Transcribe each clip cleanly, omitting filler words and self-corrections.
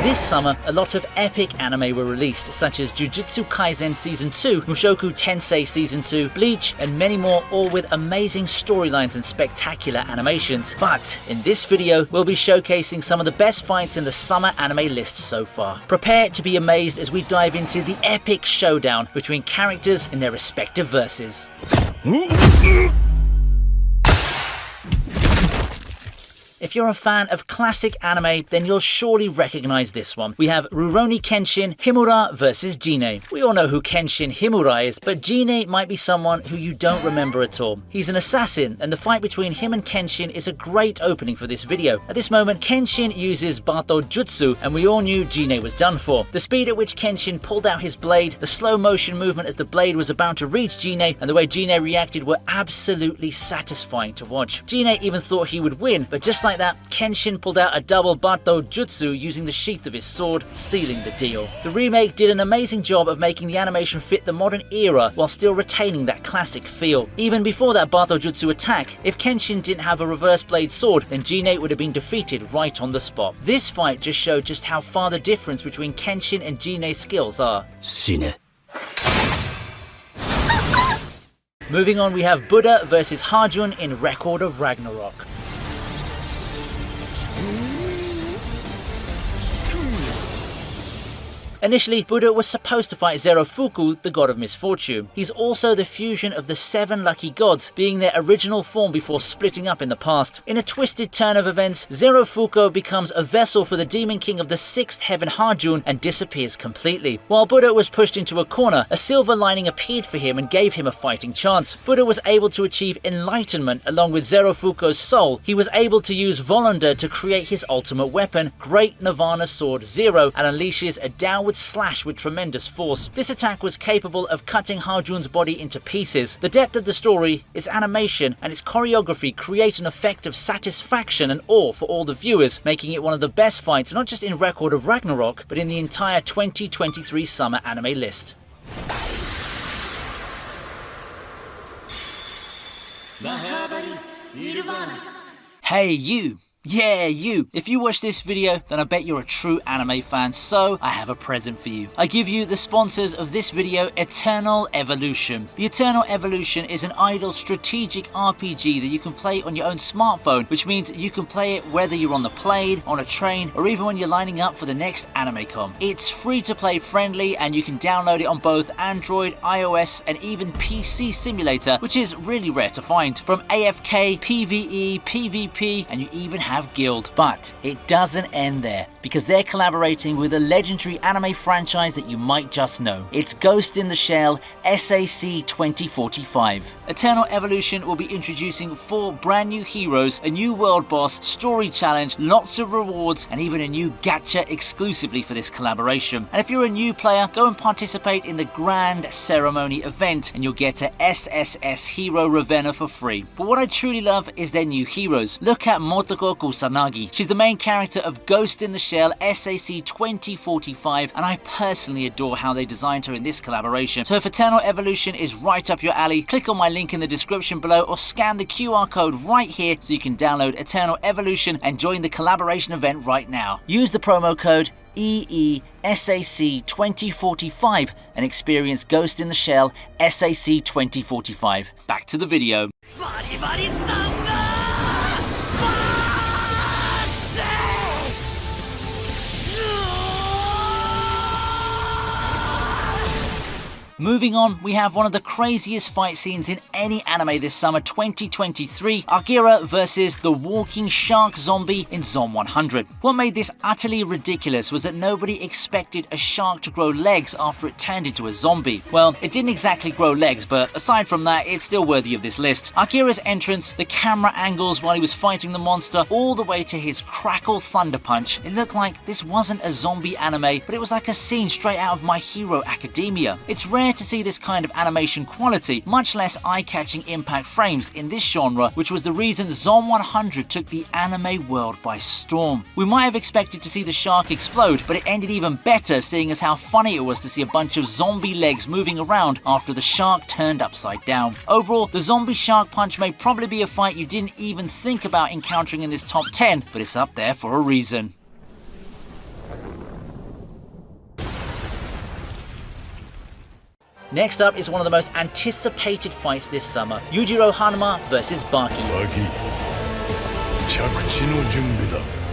This summer, a lot of epic anime were released, such as Jujutsu Kaisen Season 2, Mushoku Tensei Season 2, Bleach, and many more, all with amazing storylines and spectacular animations. But in this video, we'll be showcasing some of the best fights in the summer anime list so far. Prepare to be amazed as we dive into the epic showdown between characters in their respective verses. If you're a fan of classic anime, then you'll surely recognize this one. We have Rurouni Kenshin Himura vs Jine. We all know who Kenshin Himura is, but Jine might be someone who you don't remember at all. He's an assassin, and the fight between him and Kenshin is a great opening for this video. At this moment, Kenshin uses Bato Jutsu, and we all knew Jine was done for. The speed at which Kenshin pulled out his blade, the slow motion movement as the blade was about to reach Jine, and the way Jine reacted were absolutely satisfying to watch. Jine even thought he would win, but just like that, Kenshin pulled out a double Bato Jutsu using the sheath of his sword, sealing the deal. The remake did an amazing job of making the animation fit the modern era while still retaining that classic feel. Even before that Bato Jutsu attack, if Kenshin didn't have a reverse blade sword, then Jine would have been defeated right on the spot. This fight just showed just how far the difference between Kenshin and Jine's skills are. Shine. Moving on, we have Buddha vs Harjun in Record of Ragnarok. Initially, Buddha was supposed to fight Zerofuku, the god of misfortune. He's also the fusion of the 7 lucky gods, being their original form before splitting up in the past. In a twisted turn of events, Zerofuku becomes a vessel for the demon king of the 6th heaven Harjun and disappears completely. While Buddha was pushed into a corner, a silver lining appeared for him and gave him a fighting chance. Buddha was able to achieve enlightenment along with Zerofuku's soul. He was able to use Volunda to create his ultimate weapon, Great Nirvana Sword Zero, and unleashes a downward slash with tremendous force. This attack was capable of cutting Harjun's body into pieces. The depth of the story, its animation, and its choreography create an effect of satisfaction and awe for all the viewers, making it one of the best fights not just in Record of Ragnarok, but in the entire 2023 summer anime list. Hey you! Yeah, you! If you watch this video, then I bet you're a true anime fan, so I have a present for you. I give you the sponsors of this video, Eternal Evolution. The Eternal Evolution is an idle strategic RPG that you can play on your own smartphone, which means you can play it whether you're on the plane, on a train, or even when you're lining up for the next AnimeCon. It's free to play friendly, and you can download it on both Android, iOS, and even PC Simulator, which is really rare to find. From AFK, PvE, PvP, and you even have Guild. But it doesn't end there, because they're collaborating with a legendary anime franchise that you might just know. It's Ghost in the Shell SAC 2045. Eternal Evolution will be introducing 4 brand new heroes, a new world boss, story challenge, lots of rewards, and even a new gacha exclusively for this collaboration. And if you're a new player, go and participate in the Grand Ceremony event and you'll get a SSS Hero Ravenna for free. But what I truly love is their new heroes. Look at Motoko Kusanagi. She's the main character of Ghost in the Shell SAC 2045, and I personally adore how they designed her in this collaboration. So if Eternal Evolution is right up your alley, click on my link in the description below or scan the QR code right here so you can download Eternal Evolution and join the collaboration event right now. Use the promo code EESAC 2045 and experience Ghost in the Shell SAC 2045. Back to the video. Moving on, we have one of the craziest fight scenes in any anime this summer 2023, Akira versus the walking shark zombie in Zom 100. What made this utterly ridiculous was that nobody expected a shark to grow legs after it turned into a zombie. Well, it didn't exactly grow legs, but aside from that, it's still worthy of this list. Akira's entrance, the camera angles while he was fighting the monster, all the way to his crackle thunder punch. It looked like this wasn't a zombie anime, but it was like a scene straight out of My Hero Academia. It's rare to see this kind of animation quality, much less eye-catching impact frames in this genre, which was the reason Zom 100 took the anime world by storm. We might have expected to see the shark explode, but it ended even better, seeing as how funny it was to see a bunch of zombie legs moving around after the shark turned upside down. Overall, the zombie shark punch may probably be a fight you didn't even think about encountering in this top 10, but it's up there for a reason. Next up is one of the most anticipated fights this summer, Yujiro Hanma vs Baki. 着地の準備だ。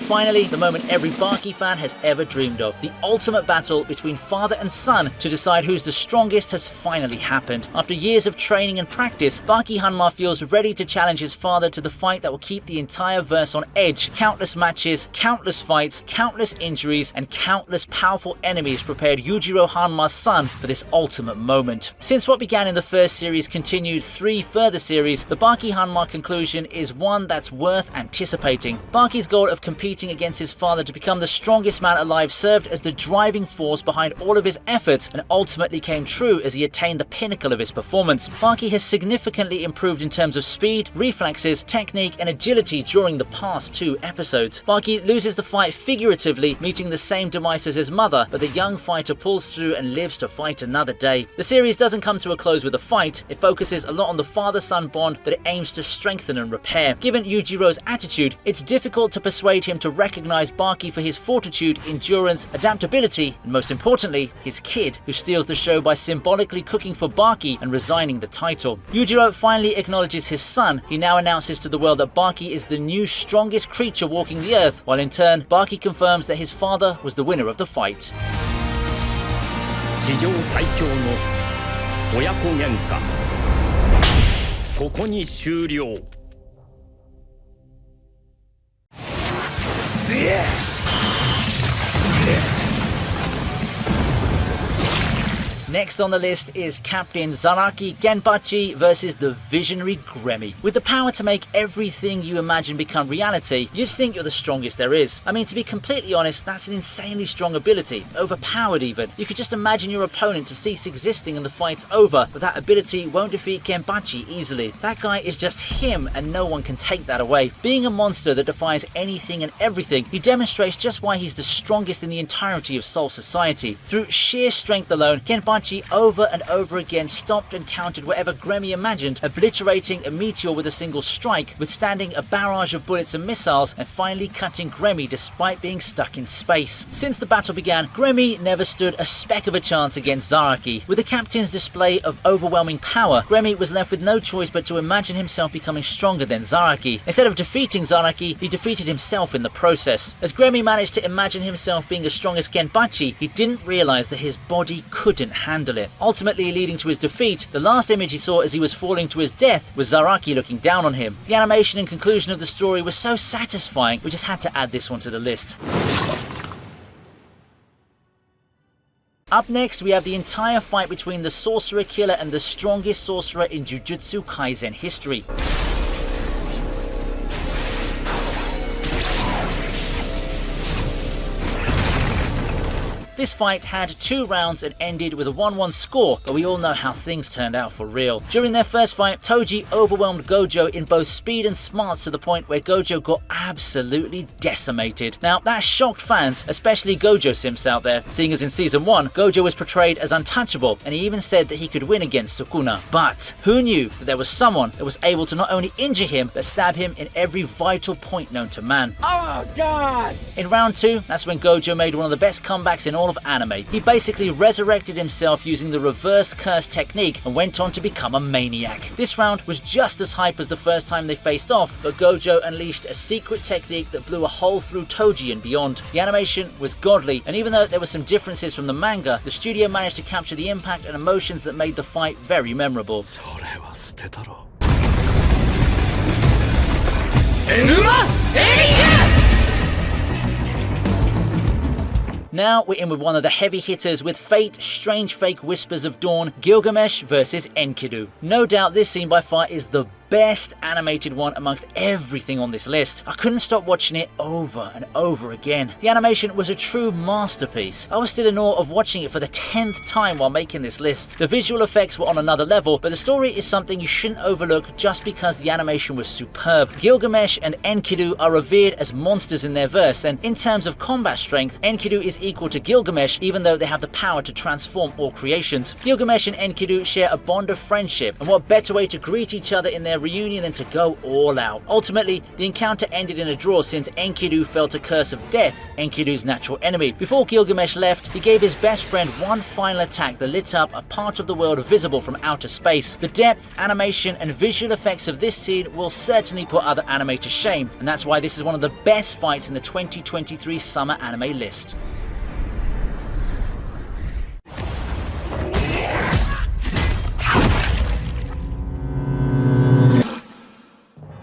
Finally, the moment every Baki fan has ever dreamed of. The ultimate battle between father and son to decide who's the strongest has finally happened. After years of training and practice, Baki Hanma feels ready to challenge his father to the fight that will keep the entire verse on edge. Countless matches, countless fights, countless injuries, and countless powerful enemies prepared Yujiro Hanma's son for this ultimate moment. Since what began in the first series continued 3 further series, the Baki Hanma conclusion is one that's worth anticipating. Baki's goal of competing against his father to become the strongest man alive served as the driving force behind all of his efforts and ultimately came true as he attained the pinnacle of his performance. Baki has significantly improved in terms of speed, reflexes, technique and agility during the past 2 episodes. Baki loses the fight figuratively, meeting the same demise as his mother, but the young fighter pulls through and lives to fight another day. The series doesn't come to a close with a fight, it focuses a lot on the father-son bond that it aims to strengthen and repair. Given Yujiro's attitude, it's difficult to persuade him to recognize Baki for his fortitude, endurance, adaptability, and most importantly, his kid, who steals the show by symbolically cooking for Baki and resigning the title. Yujiro finally acknowledges his son. He now announces to the world that Baki is the new strongest creature walking the earth, while in turn, Baki confirms that his father was the winner of the fight. 史上最強の親子喧嘩ここに終了 Next on the list is Captain Zaraki Genpachi versus the visionary Gremmy. With the power to make everything you imagine become reality, you'd think you're the strongest there is. I mean, to be completely honest, that's an insanely strong ability, overpowered even. You could just imagine your opponent to cease existing and the fight's over, but that ability won't defeat Genpachi easily. That guy is just him and no one can take that away. Being a monster that defies anything and everything, he demonstrates just why he's the strongest in the entirety of Soul Society. Through sheer strength alone, Genpachi over and over again stopped and countered whatever Gremmy imagined, obliterating a meteor with a single strike, withstanding a barrage of bullets and missiles, and finally cutting Gremmy despite being stuck in space. Since the battle began, Gremmy never stood a speck of a chance against Zaraki. With the captain's display of overwhelming power, Gremmy was left with no choice but to imagine himself becoming stronger than Zaraki. Instead of defeating Zaraki, he defeated himself in the process. As Gremmy managed to imagine himself being as strong as Genpachi, he didn't realize that his body couldn't handle it, ultimately leading to his defeat. The last image he saw as he was falling to his death was Zaraki looking down on him. The animation and conclusion of the story was so satisfying, we just had to add this one to the list. Up next, we have the entire fight between the Sorcerer Killer and the strongest sorcerer in Jujutsu Kaisen history. This fight had 2 rounds and ended with a 1-1 score, but we all know how things turned out for real. During their first fight, Toji overwhelmed Gojo in both speed and smarts to the point where Gojo got absolutely decimated. Now, that shocked fans, especially Gojo simps out there, seeing as in Season 1, Gojo was portrayed as untouchable, and he even said that he could win against Sukuna. But who knew that there was someone that was able to not only injure him, but stab him in every vital point known to man? Oh, God! In round 2, that's when Gojo made one of the best comebacks in all of anime. He basically resurrected himself using the reverse curse technique and went on to become a maniac. This round was just as hype as the first time they faced off, but Gojo unleashed a secret technique that blew a hole through Toji and beyond. The animation was godly, and even though there were some differences from the manga, the studio managed to capture the impact and emotions that made the fight very memorable. Now we're in with one of the heavy hitters with Fate, Strange Fake Whispers of Dawn, Gilgamesh versus Enkidu. No doubt this scene by far is the best animated one amongst everything on this list. I couldn't stop watching it over and over again. The animation was a true masterpiece. I was still in awe of watching it for the 10th time while making this list. The visual effects were on another level, but the story is something you shouldn't overlook just because the animation was superb. Gilgamesh and Enkidu are revered as monsters in their verse, and in terms of combat strength, Enkidu is equal to Gilgamesh even though they have the power to transform all creations. Gilgamesh and Enkidu share a bond of friendship, and what better way to greet each other in their their reunion and to go all out. Ultimately, the encounter ended in a draw since Enkidu felt a curse of death, Enkidu's natural enemy. Before Gilgamesh left, he gave his best friend one final attack that lit up a part of the world visible from outer space. The depth, animation, and visual effects of this scene will certainly put other anime to shame, and that's why this is one of the best fights in the 2023 summer anime list.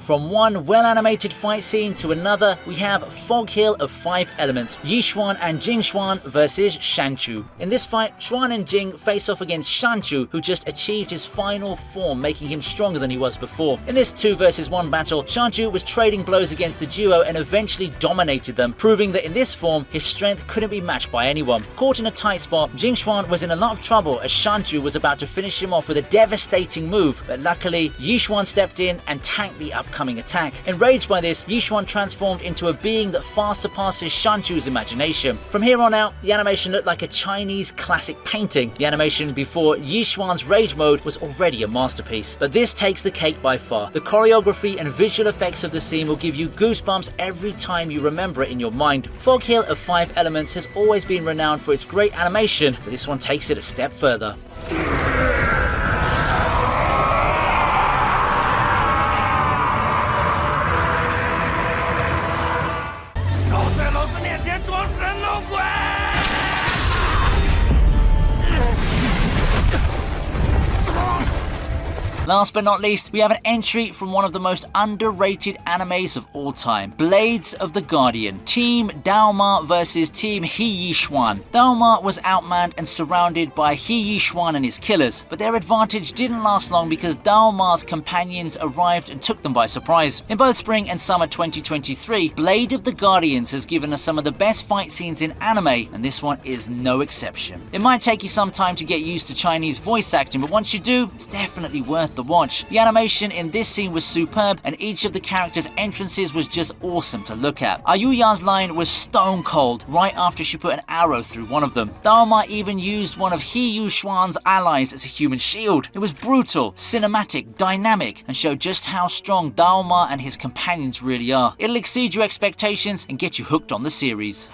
From one well-animated fight scene to another, we have Fog Hill of 5 elements, Yi Xuan and Jing Xuan versus Shanchu. In this fight, Xuan and Jing face off against Shanchu, who just achieved his final form, making him stronger than he was before. In this 2 versus 1 battle, Shanchu was trading blows against the duo and eventually dominated them, proving that in this form, his strength couldn't be matched by anyone. Caught in a tight spot, Jing Xuan was in a lot of trouble as Shanchu was about to finish him off with a devastating move, but luckily, Yi Xuan stepped in and tanked the upcoming attack. Enraged by this, Yi Xuan transformed into a being that far surpasses Shanchu's imagination. From here on out, the animation looked like a Chinese classic painting. The animation before Yi Xuan's rage mode was already a masterpiece, but this takes the cake by far. The choreography and visual effects of the scene will give you goosebumps every time you remember it in your mind. Fog Hill of 5 Elements has always been renowned for its great animation, but this one takes it a step further. Last but not least, we have an entry from one of the most underrated animes of all time, Blades of the Guardian. Team Daoma versus Team Yi Xuan. Daoma was outmanned and surrounded by Yi Xuan and his killers, but their advantage didn't last long because Daoma's companions arrived and took them by surprise. In both spring and summer 2023, Blade of the Guardians has given us some of the best fight scenes in anime, and this one is no exception. It might take you some time to get used to Chinese voice acting, but once you do, it's definitely worth the watch. The animation in this scene was superb, and each of the characters' entrances was just awesome to look at. Ayuya's line was stone cold right after she put an arrow through one of them. Daoma even used one of Yi Xuan's allies as a human shield. It was brutal, cinematic, dynamic, and showed just how strong Daoma and his companions really are. It'll exceed your expectations and get you hooked on the series.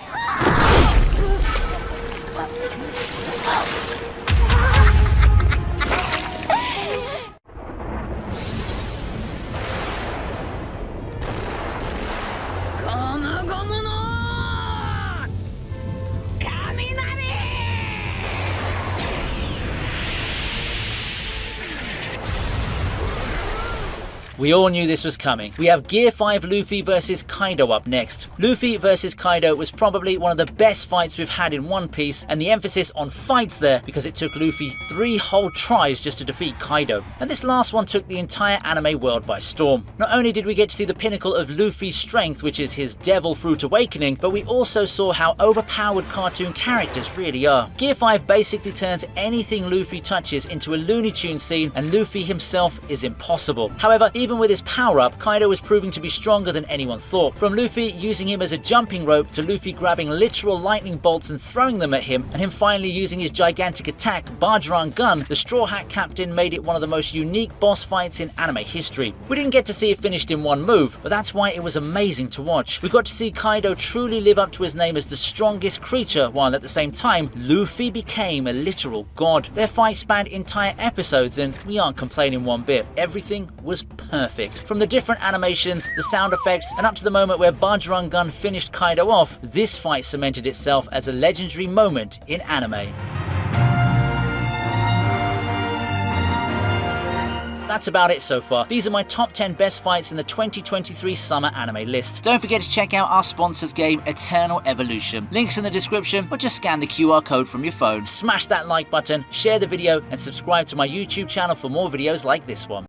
We all knew this was coming. We have Gear 5 Luffy versus Kaido up next. Luffy versus Kaido was probably one of the best fights we've had in One Piece, and the emphasis on fights there because it took Luffy 3 whole tries just to defeat Kaido. And this last one took the entire anime world by storm. Not only did we get to see the pinnacle of Luffy's strength, which is his Devil Fruit awakening, but we also saw how overpowered cartoon characters really are. Gear 5 basically turns anything Luffy touches into a Looney Tunes scene, and Luffy himself is impossible. However, even with his power-up, Kaido was proving to be stronger than anyone thought. From Luffy using him as a jumping rope to Luffy grabbing literal lightning bolts and throwing them at him, and him finally using his gigantic attack, Bajrang Gun, the Straw Hat Captain made it one of the most unique boss fights in anime history. We didn't get to see it finished in one move, but that's why it was amazing to watch. We got to see Kaido truly live up to his name as the strongest creature, while at the same time, Luffy became a literal god. Their fight spanned entire episodes, and we aren't complaining one bit. Everything was perfect. From the different animations, the sound effects, and up to the moment where Bajrang Gun finished Kaido off, this fight cemented itself as a legendary moment in anime. That's about it so far. These are my top 10 best fights in the 2023 summer anime list. Don't forget to check out our sponsors game, Eternal Evolution. Links in the description, or just scan the QR code from your phone. Smash that like button, share the video, and subscribe to my YouTube channel for more videos like this one.